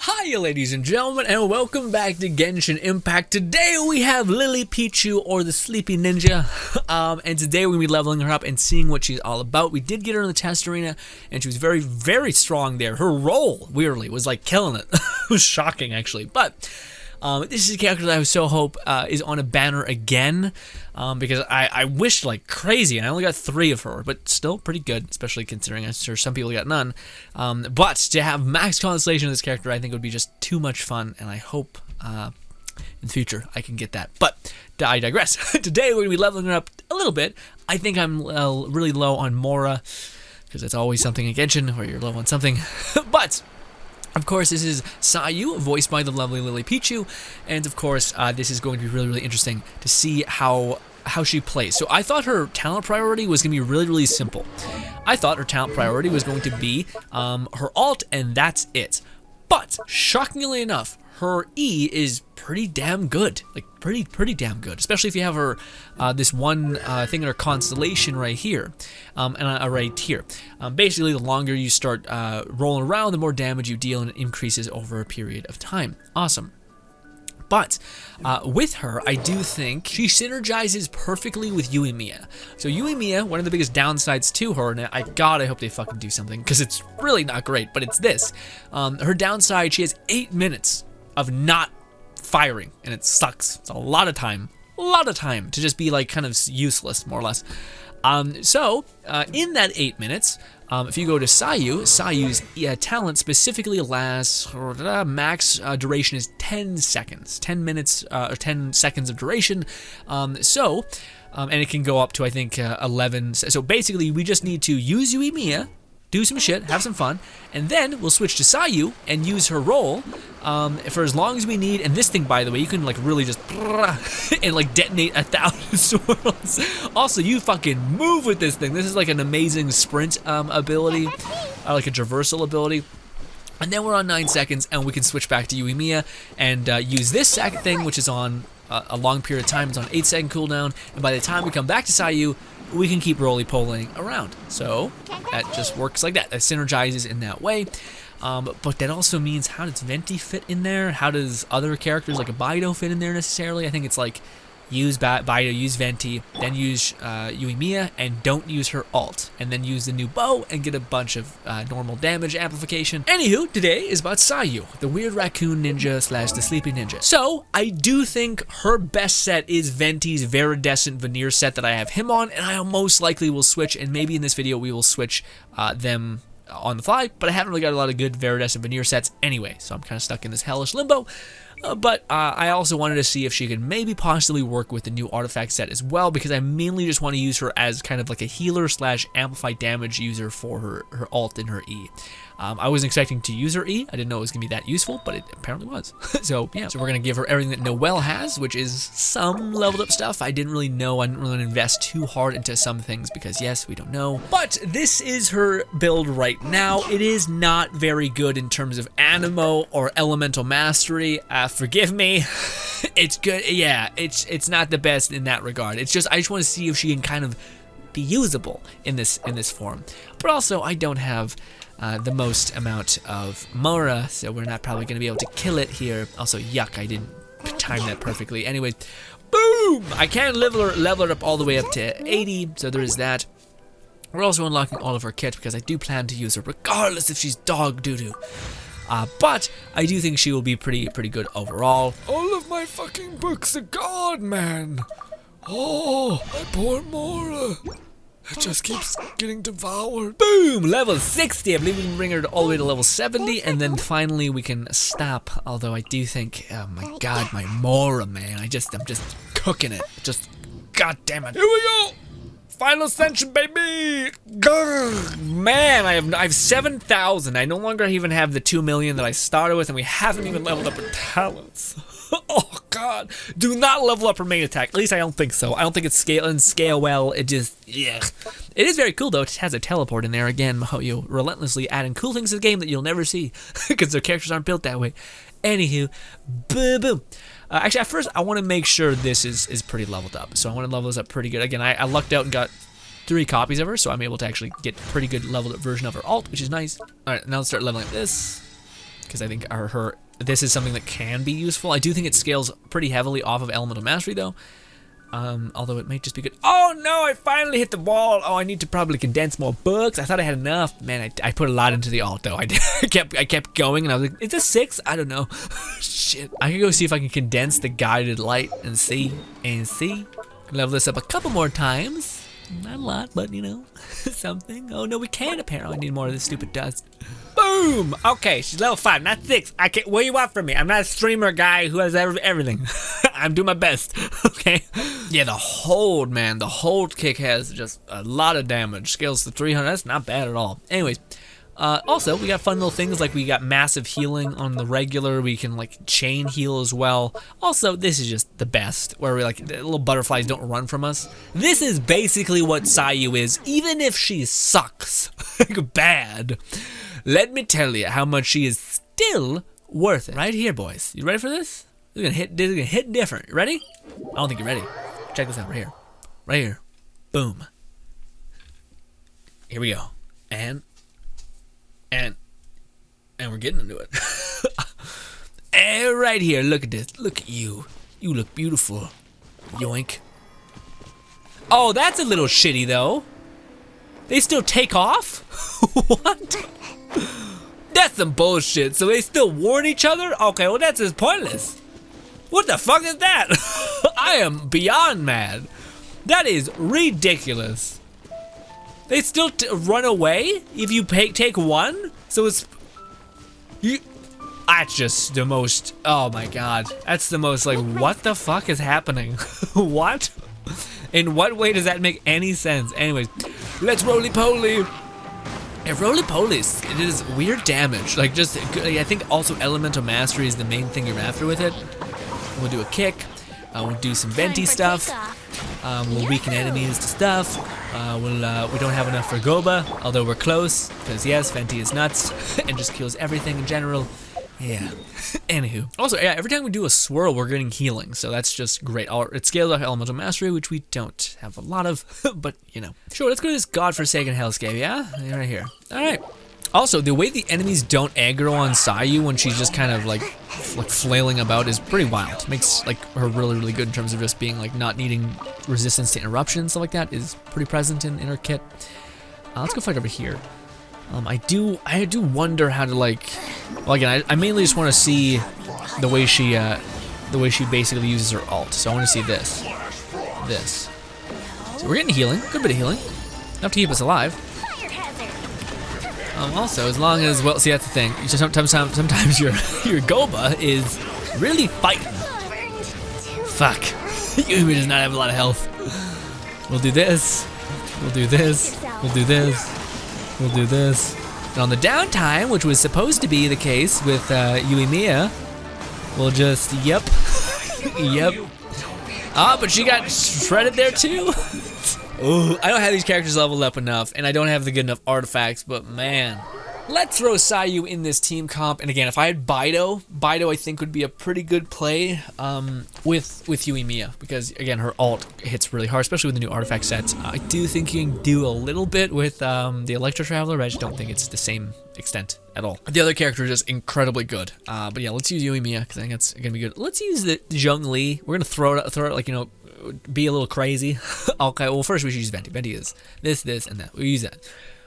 Hi ladies and gentlemen, and welcome back to Genshin Impact. Today we have Lily Pichu, or the Sleepy Ninja, and today we're going to be leveling her up and seeing what she's all about. We did get her in the test arena, and she was very, very strong there. Her role, weirdly, was like killing it. It was shocking, actually, but this is a character that I so hope is on a banner again, because I wished like crazy, and I only got 3 of her, but still pretty good, especially considering I'm sure some people got none. But to have max constellation of this character, I think would be just too much fun, and I hope in the future I can get that. But I digress. Today we're going to be leveling her up a little bit. I think I'm really low on Mora, because it's always something in Genshin where you're low on something. But of course, this is Sayu, voiced by the lovely Lily Pichu, and of course, this is going to be really, really interesting to see how she plays. So I thought her talent priority was going to be really, really simple. I thought her talent priority was going to be her alt, and that's it. But shockingly enough, her E is pretty damn good, like pretty damn good, especially if you have her this one thing in her constellation right here, and right here. Basically, the longer you start rolling around, the more damage you deal, and it increases over a period of time. Awesome. But with her, I do think she synergizes perfectly with Yuimiya. So Yuimiya, one of the biggest downsides to her, and I hope they fucking do something, because it's really not great, but it's this. Her downside, she has 8 minutes of not firing, and it sucks. It's a lot of time to just be like kind of useless, more or less. So in that 8 minutes, if you go to Sayu's talent specifically lasts, max duration is 10 seconds, 10 minutes or 10 seconds of duration. And it can go up to, I think, 11. So basically, we just need to use Yuimiya, do some shit, have some fun, and then we'll switch to Sayu and use her role for as long as we need. And this thing, by the way, you can like really just and like detonate 1,000 swirls. Also, you fucking move with this thing. This is like an amazing sprint ability, like a traversal ability. And then we're on 9 seconds, and we can switch back to Yuimiya and use this second thing, which is on a long period of time. It's on 8-second cooldown, and by the time we come back to Sayu, we can keep roly-poling around. So that just works like that. That synergizes in that way. But that also means, how does Venti fit in there? How does other characters like a Baido fit in there necessarily? I think it's like use Baido, use Venti, then use Yuimiya, and don't use her alt, and then use the new bow and get a bunch of normal damage amplification. Anywho, today is about Sayu, the weird raccoon ninja slash the sleepy ninja. So I do think her best set is Venti's Viridescent Veneer set that I have him on, and I most likely will switch, and maybe in this video we will switch them on the fly, but I haven't really got a lot of good Viridescent Veneer sets anyway, so I'm kind of stuck in this hellish limbo. But I also wanted to see if she could maybe possibly work with the new artifact set as well, because I mainly just want to use her as kind of like a healer slash amplified damage user for her alt and her E. I wasn't expecting to use her E. I didn't know it was going to be that useful, but it apparently was. So yeah, so we're going to give her everything that Noelle has, which is some leveled up stuff. I didn't really know. I didn't really invest too hard into some things because yes, we don't know. But this is her build right now. It is not very good in terms of Animo or Elemental Mastery. Forgive me. It's good. Yeah, it's not the best in that regard. It's just, I just want to see if she can kind of be usable in this form. But also, I don't have the most amount of Mora, so we're not probably going to be able to kill it here. Also, yuck, I didn't time that perfectly. Anyways, boom! I can level her up all the way up to 80, so there is that. We're also unlocking all of her kit because I do plan to use her regardless if she's dog doo-doo. But I do think she will be pretty good overall. All of my fucking books are gone, man. Oh, my poor Mora. It just keeps getting devoured. Boom! Level 60. I believe we can bring her all the way to level 70, and then finally we can stop. Although I do think, oh my god, my Mora, man. I'm just cooking it. Just, god damn it. Here we go! Final Ascension, baby! Grr, man, I have 7,000. I no longer even have the 2 million that I started with, and we haven't even leveled up her talents. Oh god, do not level up her main attack. At least I don't think so. I don't think it's scale well. It just, yeah. It is very cool though. It has a teleport in there again. Mahoyo relentlessly adding cool things to the game that you'll never see because their characters aren't built that way. Anywho, boom. Actually, at first, I want to make sure this is pretty leveled up. So I want to level this up pretty good. Again, I lucked out and got 3 copies of her, so I'm able to actually get a pretty good leveled up version of her alt, which is nice. All right, now let's start leveling up this. because I think this is something that can be useful. I do think it scales pretty heavily off of Elemental Mastery though. Although it might just be good. Oh no, I finally hit the wall. Oh, I need to probably condense more books. I thought I had enough. Man, I put a lot into the alt though. I kept going and I was like, is this 6? I don't know. Shit. I can go see if I can condense the guided light and see. Level this up a couple more times. Not a lot, but you know, something. Oh no, we can't apparently. I need more of this stupid dust. Boom! Okay, she's level 5, not 6. I can't. What do you want from me? I'm not a streamer guy who has everything. I'm doing my best. Okay. Yeah, the hold, man. The hold kick has just a lot of damage. Scales to 300. That's not bad at all. Anyways. Also, we got fun little things like we got massive healing on the regular. We can like chain heal as well. Also, this is just the best, where we like the little butterflies don't run from us. This is basically what Sayu is, even if she sucks like bad. Let me tell you how much she is still worth it. Right here, boys. You ready for this? This is gonna hit different. You ready? I don't think you're ready. Check this out right here. Right here. Boom. Here we go. And we're getting into it. And right here, look at this. Look at you. You look beautiful. Yoink. Oh, that's a little shitty though. They still take off? What? That's some bullshit. So they still warn each other? Okay, well that's just pointless. What the fuck is that? I am beyond mad. That is ridiculous. They still run away if you take one? So it's... That's just the most... Oh my god. That's the most like, what the fuck is happening? What? In what way does that make any sense? Anyways, let's roly-poly. Yeah, roly-poly, it is weird damage. Like just, I think also Elemental Mastery is the main thing you're after with it. We'll do a kick. We'll do some venti stuff. We'll weaken enemies to stuff. We don't have enough for Goba, although we're close, because yes, venti is nuts and just kills everything in general. Yeah. Anywho. Also, yeah, every time we do a swirl, we're getting healing, so that's just great. It scales off Elemental Mastery, which we don't have a lot of, but you know. Sure, let's go to this godforsaken hellscape, yeah? Right here. Alright. Also, the way the enemies don't aggro on Sayu when she's just kind of like flailing about is pretty wild. Makes like her really, really good in terms of just being like not needing resistance to interruption and stuff like that is pretty present in her kit. Let's go fight over here. I do wonder how to like. Well, again, I mainly just want to see the way she basically uses her alt. So I want to see this. So we're getting healing, good bit of healing, enough to keep us alive. Also, as long as, well, see, that's the thing. Sometimes your Goba is really fighting. Fuck. Yumi does not have a lot of health. We'll do this. We'll do this. We'll do this. We'll do this. And on the downtime, which was supposed to be the case with Yuimiya, we'll just, yep. Yep. Ah, but she got shredded there too. Ooh, I don't have these characters leveled up enough, and I don't have the good enough artifacts, but man. Let's throw Sayu in this team comp, and again, if I had Bido I think would be a pretty good play with Yuimiya, because again, her alt hits really hard, especially with the new artifact sets. I do think you can do a little bit with the Electro Traveler, but I just don't think it's the same extent at all. The other character is just incredibly good, but yeah, let's use Yuimiya, because I think it's gonna be good. Let's use the Zhongli. We're gonna throw it like, you know, be a little crazy. Okay, well first we should use Venti. Venti is this, and that. We'll use that.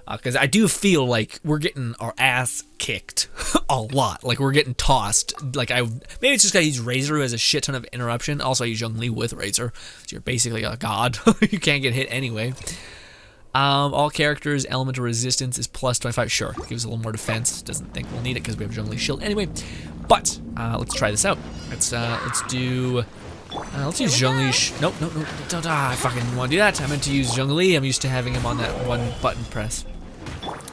Because I do feel like we're getting our ass kicked a lot. Like we're getting tossed. Like maybe it's just gotta use Razor who has a shit ton of interruption. Also I use Zhongli with Razor. So you're basically a god. You can't get hit anyway. All characters, elemental resistance is plus 25. Sure, gives a little more defense. Doesn't think we'll need it because we have Zhongli shield anyway. But let's try this out. Let's use Zhongli. Nope. Don't. I fucking want to do that. I meant to use Zhongli. I'm used to having him on that one button press.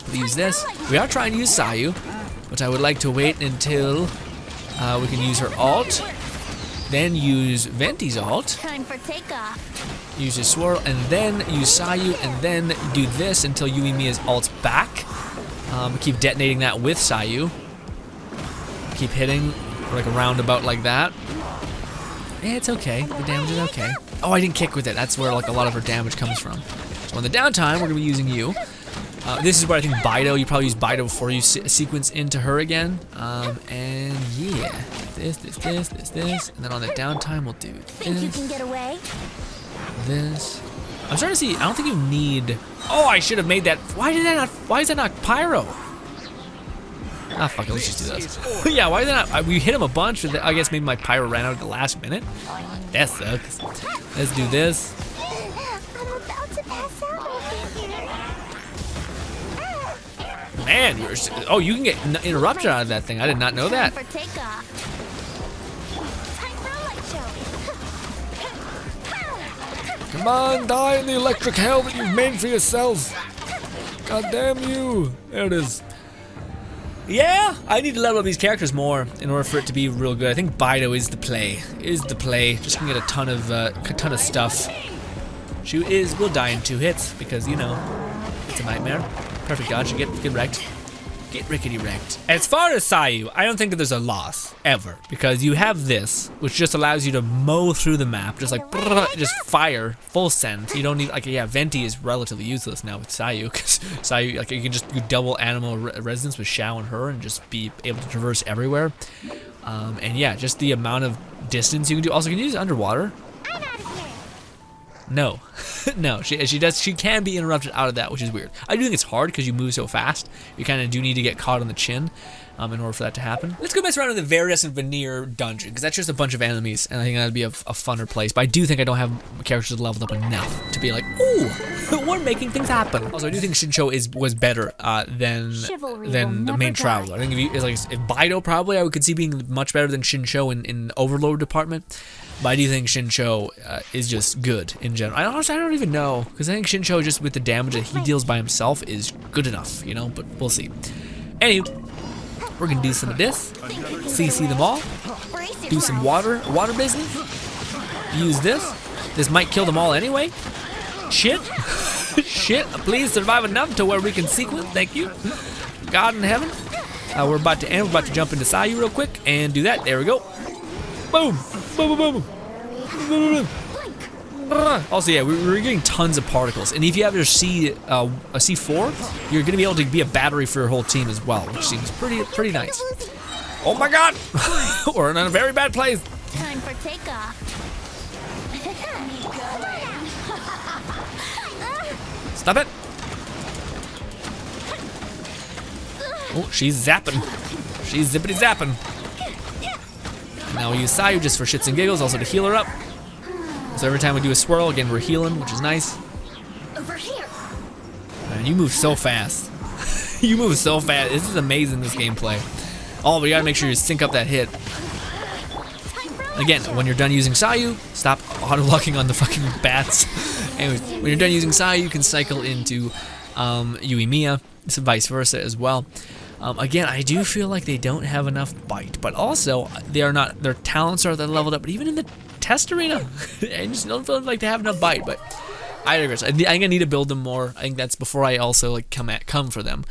We'll use this. We are trying to use Sayu, but I would like to wait until we can use her alt, then use Venti's alt. Time for takeoff. Use his swirl, and then use Sayu, and then do this until Yuimiya's alt's back. Keep detonating that with Sayu. Keep hitting like a roundabout like that. Yeah, it's okay. The damage is okay. Oh, I didn't kick with it. That's where like a lot of her damage comes from. So on the downtime, we're gonna be using you. This is where I think Bido, you probably use Bido before you sequence into her again. And yeah, this, and then on the downtime we'll do this. Think you can get away? This. I'm starting to see, I don't think you need, oh, I should have made that, why is that not Pyro? Ah, fuck it, let's just do this. Yeah, why is that not, we hit him a bunch, but I guess maybe my Pyro ran out at the last minute. That sucks. Let's do this. I'm about to pass out over here. Man, oh, you can get interrupted out of that thing. I did not know that. Time for takeoff. Time for a light show. Come on, die in the electric hell that you've made for yourself. God damn you. There it is. Yeah, I need to level up these characters more in order for it to be real good. I think Bido is the play. Just gonna get a ton of stuff. She will die in 2 hits because, you know, it's a nightmare. Perfect dodge, you get wrecked. Get rickety wrecked. As far as Sayu, I don't think that there's a loss, ever. Because you have this, which just allows you to mow through the map, just like, just fire, full send. You don't need, like, yeah, Venti is relatively useless now with Sayu, because Sayu, like, you can just do double animal resonance with Xiao and her and just be able to traverse everywhere. And yeah, just the amount of distance you can do. Also, can you use it underwater? I'm out of here. No, no, she can be interrupted out of that, which is weird. I do think it's hard because you move so fast. You kind of do need to get caught on the chin in order for that to happen. Let's go mess around in the Various Veneer dungeon because that's just a bunch of enemies, and I think that'd be a funner place. But I do think I don't have characters leveled up enough to be like, ooh, we're making things happen. Also, I do think Shinsho was better than the main traveler. I think if Bido probably I could see being much better than Shinsho in Overlord department. But I do think Shinsho is just good in general. I don't even know, because I think Shinsho just with the damage that he deals by himself is good enough, you know, but we'll see. Anyway, we're gonna do some of this, CC them all, do some water business, use this. This might kill them all anyway. Shit, shit, please survive enough to where we can sequence, thank you. God in heaven. We're about to end, we're about to jump into Sayu real quick and do that, there we go. Boom! Boom, boom, boom. Boom, boom, boom. Also, yeah, we're getting tons of particles, and if you have your a C4, you're gonna be able to be a battery for your whole team as well, which seems pretty nice. Oh my God, we're in a very bad place. Time for takeoff. Stop it! Oh, she's zapping. She's zippity zapping. Now we use Sayu just for shits and giggles, also to heal her up. So every time we do a swirl, again, we're healing, which is nice. Over here. Man, you move so fast. You move so fast. This is amazing, this gameplay. Oh, but you gotta make sure you sync up that hit. Again, when you're done using Sayu, stop auto-locking on the fucking bats. Anyways, when you're done using Sayu, you can cycle into Yuimiya, so vice versa as well. Again, I do feel like they don't have enough bite, but also their talents are leveled up. But even in the test arena, I just don't feel like they have enough bite. But I digress. I think I need to build them more. I think that's before I also like come for them.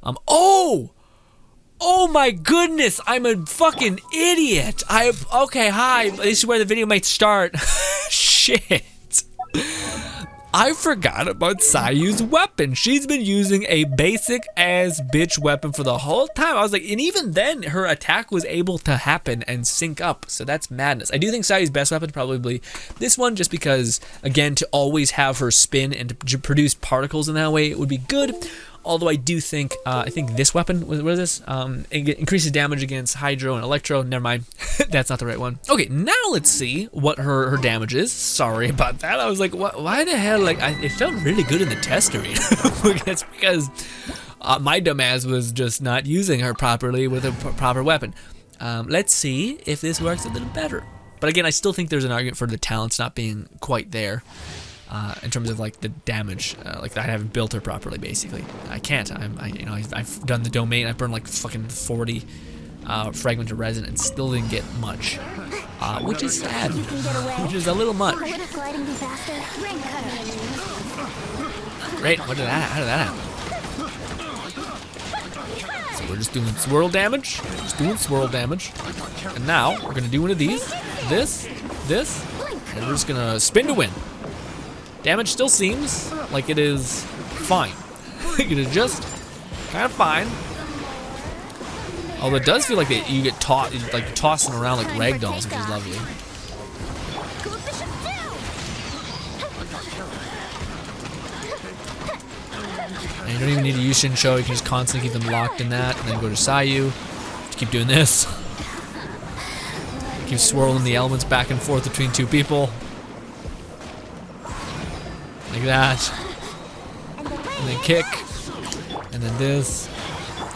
Oh my goodness! I'm a fucking idiot. Okay. Hi. This is where the video might start. Shit. I forgot about Sayu's weapon. She's been using a basic ass bitch weapon for the whole time. I was like, and even then her attack was able to happen and sync up. So that's madness. I do think Sayu's best weapon is probably this one, just because, again, to always have her spin and to produce particles in that way, it would be good. Although I do think, I think this weapon, what is this? It increases damage against Hydro and Electro. Never mind, that's not the right one. Okay, now let's see what her damage is. Sorry about that. I was like, what? Why the hell? Like, it felt really good in the test arena. That's because my dumbass was just not using her properly with a proper weapon. Let's see if this works a little better. But again, I still think there's an argument for the talents not being quite there. In terms of like the damage, like I haven't built her properly. Basically, I can't. I've done the domain. I burned like fucking 40 fragments of resin and still didn't get much, which is sad. Which is a little much. Great. How did that happen? So we're just doing swirl damage. And now we're gonna do one of these. This, and we're just gonna spin to win. Damage still seems like it is fine. It is just kind of fine. Although it does feel like you get taught, like tossing around like ragdolls, which is lovely. And you don't even need to use Shinsho, you can just constantly keep them locked in that, and then go to Sayu. Just keep doing this. Keep swirling the elements back and forth between two people. Like that. And then kick. And then this.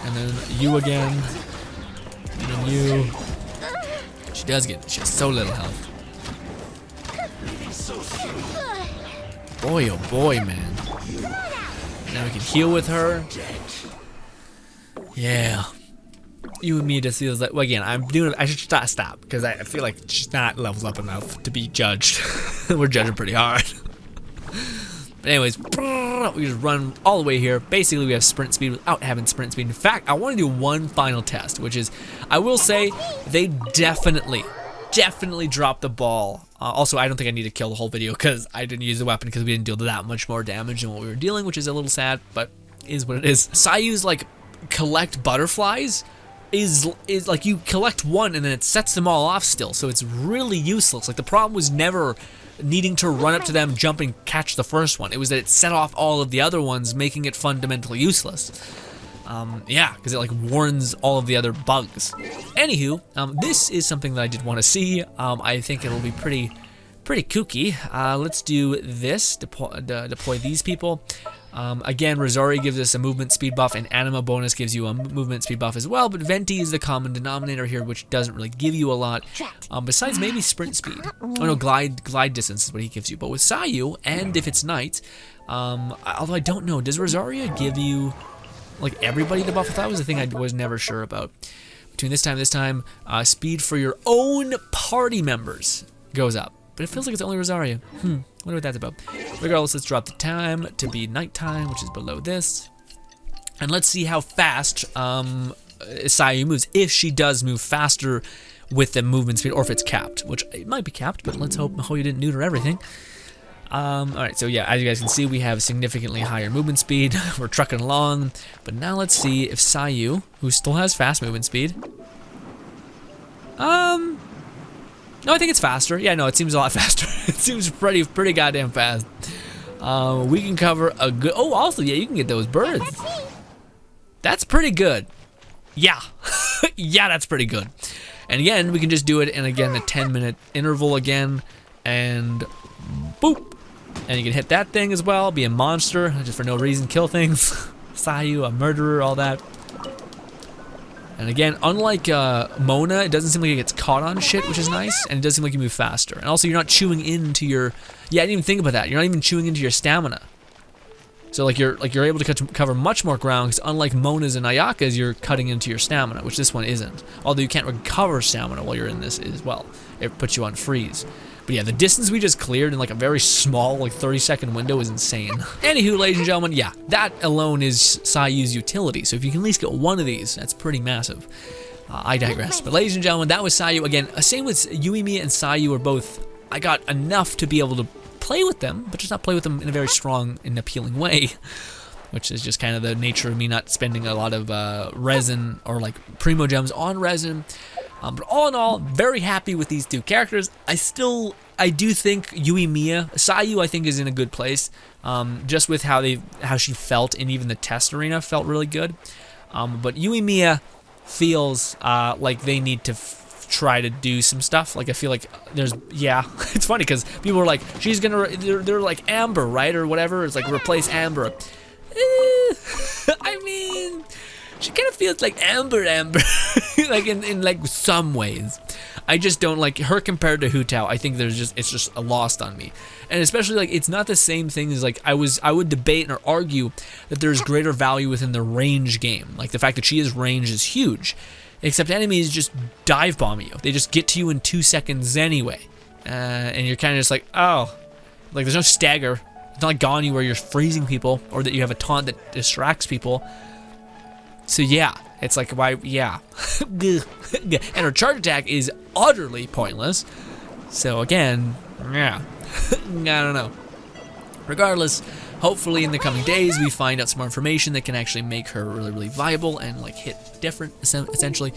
And then you again. And then you. She has so little health. Boy, oh boy, man. Now we can heal with her. Yeah. You and me just feels like, well, again, I should stop because I feel like she's not levels up enough to be judged. We're judging pretty hard. But anyways, we just run all the way here. Basically, we have sprint speed without having sprint speed. In fact, I want to do one final test, which is, I will say, they definitely dropped the ball. Also, I don't think I need to kill the whole video because I didn't use the weapon because we didn't deal that much more damage than what we were dealing, which is a little sad, but is what it is. Sayu's like collect butterflies is like you collect one and then it sets them all off still, so it's really useless. Like the problem was never needing to run up to them, jump and catch the first one. It was that it set off all of the other ones, making it fundamentally useless. Yeah, because it like warns all of the other bugs. Anywho, this is something that I did want to see. I think it'll be pretty kooky. Let's do this, deploy these people. Again, Rosari gives us a movement speed buff, and Anima bonus gives you a movement speed buff as well, but Venti is the common denominator here, which doesn't really give you a lot, besides maybe sprint speed. Oh no, glide distance is what he gives you. But with Sayu, and if it's night, although I don't know, does Rosaria give you like everybody the buff? I thought that was the thing I was never sure about. Between this time, speed for your own party members goes up. But it feels like it's only Rosaria. Wonder what that's about. Regardless, let's drop the time to be nighttime, which is below this. And let's see how fast Sayu moves. If she does move faster with the movement speed, or if it's capped, which it might be capped, but let's hope you didn't neuter everything. Alright, so yeah, as you guys can see, we have significantly higher movement speed. We're trucking along. But now let's see if Sayu, who still has fast movement speed, no, I think it's faster. Yeah, no, it seems a lot faster. It seems pretty goddamn fast. We can cover a good... Oh, also, yeah, you can get those birds. That's pretty good. Yeah. Yeah, that's pretty good. And again, we can just do it in, again, a 10-minute interval again. And boop. And you can hit that thing as well. Be a monster, just for no reason. Kill things. Sayu, a murderer, all that. And again, unlike Mona, it doesn't seem like it gets caught on shit, which is nice, and it does seem like you move faster. And also, you're not chewing into your... Yeah, I didn't even think about that. You're not even chewing into your stamina. So like you're able to cover much more ground, because unlike Mona's and Ayaka's, you're cutting into your stamina, which this one isn't. Although you can't recover stamina while you're in this as well. It puts you on freeze. But yeah, the distance we just cleared in like a very small, like 30-second window is insane. Anywho, ladies and gentlemen, yeah, that alone is Sayu's utility. So if you can at least get one of these, that's pretty massive. I digress. But ladies and gentlemen, that was Sayu. Again, same with Yuimiya and Sayu are both, I got enough to be able to play with them, but just not play with them in a very strong and appealing way. Which is just kind of the nature of me not spending a lot of resin or like primo gems on resin. But all in all, very happy with these two characters. I do think Yuimiya, Sayu I think is in a good place. Just with how she felt, and even the test arena felt really good. But Yuimiya feels like they need to try to do some stuff. Like I feel like yeah, it's funny because people are like, they're like Amber, right, or whatever. It's like replace Amber. I mean, she kind of feels like Amber, like in like some ways. I just don't like her compared to Hu Tao. I think it's just a lost on me, and especially like it's not the same thing as like I would debate or argue that there's greater value within the range game. Like the fact that she is range is huge, except enemies just dive bomb you. They just get to you in 2 seconds anyway, and you're kind of just like, oh, like there's no stagger. It's not like Gone where you're freezing people, or that you have a taunt that distracts people. So yeah, it's like, why, yeah. And her charge attack is utterly pointless. So again, yeah, I don't know. Regardless, hopefully in the coming days we find out some more information that can actually make her really, really viable and like hit different, essentially.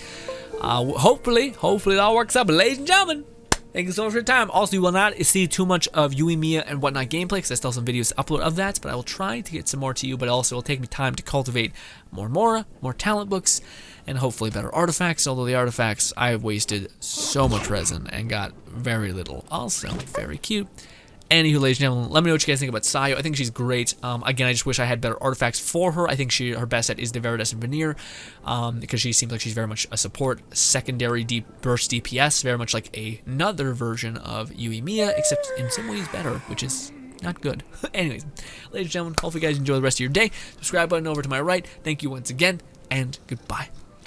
Hopefully it all works out. But ladies and gentlemen, thank you so much for your time. Also, you will not see too much of Yui Mia and whatnot gameplay because I still have some videos to upload of that, but I will try to get some more to you, but also it will take me time to cultivate more Mora, more talent books, and hopefully better artifacts, although the artifacts, I wasted so much resin and got very little. Also, very cute. Anywho, ladies and gentlemen, let me know what you guys think about Sayu. I think she's great. Again, I just wish I had better artifacts for her. I think her best set is the Viridescent Veneer, because she seems like she's very much a support, secondary deep burst DPS, very much like another version of Yui Mia, except in some ways better, which is not good. Anyways, ladies and gentlemen, hopefully you guys enjoy the rest of your day. Subscribe button over to my right. Thank you once again, and goodbye.